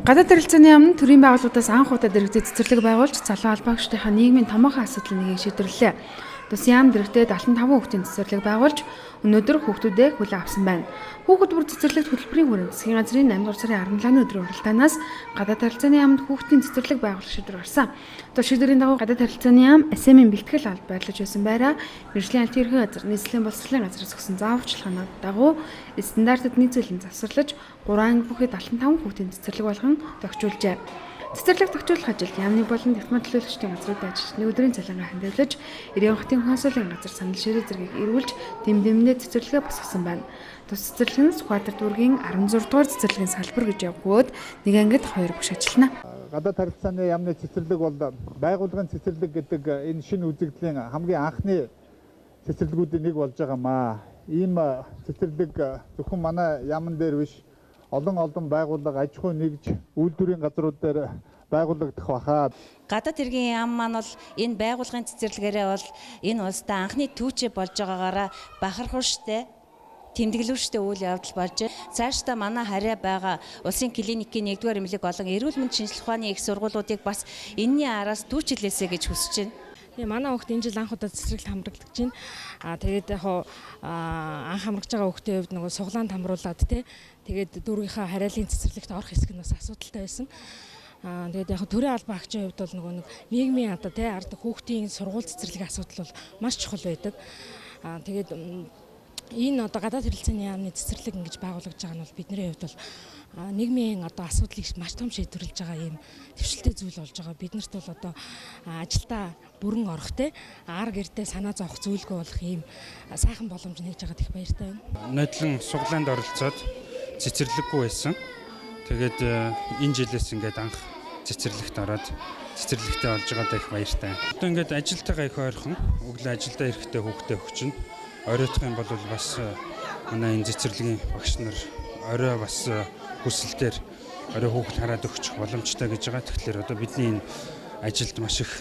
Гадаад харилцааны яамны төрийн байгууллагуудаас анх удаа дэргэдэд цэцэрлэг байгуулж залуу албаагчдынхаа нийгмийн томоохон асуудлын нэгийг шийдвэрлэлээ. Тус яам дэргэдэд 75 хүүхдийн цэцэрлэг байгуулж өнөөдөр хүүхдүүдээ хүлээн авсан байна. Хүүхэд бүр цэцэрлэгт хөтөлбөрийн хүрээнд засгийн газрын 8 дугаар сарын 17-ны өдрийн уралдаанаас гадаад харилцааны яамд хүүхдийн цэцэрлэг байгуулах шийдвэр гарсан. Тус шийдвэрийн дагуу гадаад харилцааны яам СМ-ийн бэлтгэл авалт байрлаж байсан байраа мэргэжлийн аль ерхий газар, нийслэлийн боловсролын газраас өгсөн зааварчилгаанууд дагуу стандартад нийцүүлэн завсарлаж 3 анги бүхэд 75 хүүхдийн цэцэрлэг болгон тохижуулжээ. Цэцэрлэг тохижуулах ажилд яамны болон тэтмэн төлөөлөгчдийн газруудын ажилчны өдрийн цалингаа хандивлаж, Иргэн хотын консулын газар санал ширээ зэргийг эргүүлж дэмдэмнээ цэцэрлэгээ босгосон байна. Тус цэцэрлэг нь Сүхбаатар дүүргийн 16 дугаар цэцэрлэгийн салбар гэж явгууд нэг ангид 2 багш ажиллана. Гадаад харилцааны яамны цэцэрлэг бол байгууллагын цэцэрлэг гэдэг энэ шинэ үзэгдлийн хамгийн анхны цэцэрлэгүүдийн нэг болж байгаамаа. Ийм цэцэрлэг зөвхөн манай яамн дээр биш, олон байгууллага аж ахуй нэгж үйлдвэрийн газрууд дээр байгуулагдах баха. Гадаад хэргийн яам маань бол энэ байгууллагын цэцэрлэгээрээ бол энэ улсдаа анхны түүчээ болж байгаагаараа бахархууштай тэмдэглэвчтэй үйл явдал болж цаашдаа манай харьяа байгаа улсын клиникийн 1-р эмнэлэг болон эрүүл мэнд шинжилгээ ухааны их сургуулиудыг бас энэний араас түүчилээсэй гэж хүсэж байна. Манай хүүхд энэ жил анх удаа цэцэрлэгт хамрагдаж байна. Тэгээд яг анх хамрагдж байгаа хүүхдийн хувьд нөгөө суглаанд хамруулад тэгээд дүүргийнхаа хараалын цэцэрлэгт орох хэсэг нь бас асуудалтай байсан. Тэгээд яг төрийн албан агчийн хувьд бол нөгөө нийгмийн ард хүүхдийн сургууль цэцэрлэгийн асуудал бол маш чухал байдаг. Тэгээд энэ гадаад харилцааны яамны цэцэрлэг ингэж байгуулагдж байгаа нь бол бидний хувьд бол нийгмийн асуудлыг маш том шийдвэрлэж байгаа юм төвшөлтэй зүйл болж байгаа. Биднэрт бол ажилдаа бүрэн орох ар гэрдээ санаа зовох зүйлгүй болох юм сайхан боломж нэгж байгаад их баяртай байна. Нодлон суглаанд оролцоод цэцэрлэггүй байсан. Тэгээд энэ жилээс ингээд анх цэцэрлэгт ороод цэцэрлэгтээ олж байгаадаа их баяртай. Одоо ингээд ажилтайгаа их ойрхон өглөө ажилдаа ирэхдээ хүүхдээ өгчнө. Оройтх юм бол бас манай энэ цэцэрлэгийн багш нар орой бас хүсэлтээр орой хүүхэд хараад өгчих боломжтой гэж байгаа. Тэгэхээр одоо бидний энэ ажилд маш их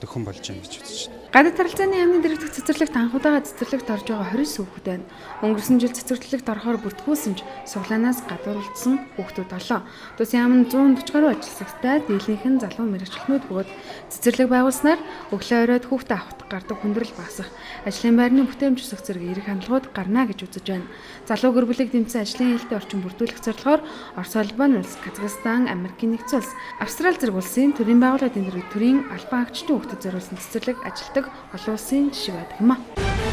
төхөн болж байна гэж үзэж байна. Гадаад харилцааны яамны дэргэдэх цэцэрлэгт анх удаага цэцэрлэгт орж байгаа 29 хүүхэд байна. Өнгөрсөн жил цэцэрлэгт орохоор бүртгүүлсэн ч суглаанаас гадуурлагдсан хүүхдүүд олоо. Тус яам нь 140 гаруй ажилсагтай дийлэнх нь залуу мэргэжилтнүүд бөгөөд цэцэрлэг байгуулснаар өглөө оройд хүүхдээ авахт гардаг хүндрэл багасах, ажлын байрны бүтээмж өсөх зэрэг эерэг хандлагууд гарна гэж үзэж байна. Залуу гэр бүлийг дэмжсэн ажлын хэлтэй орчин бүрдүүлэх зорилгоор Орос улбан улс, Казахстан, Америкийн нэгдсэн улс, Австрали зэрэг улсын төрийн байгууллагын дэргэд төрийн албан агчдын хүүхдэд зориулсан цэцэрлэг ажилтдаг олон улсын жишээ байдаг юм а.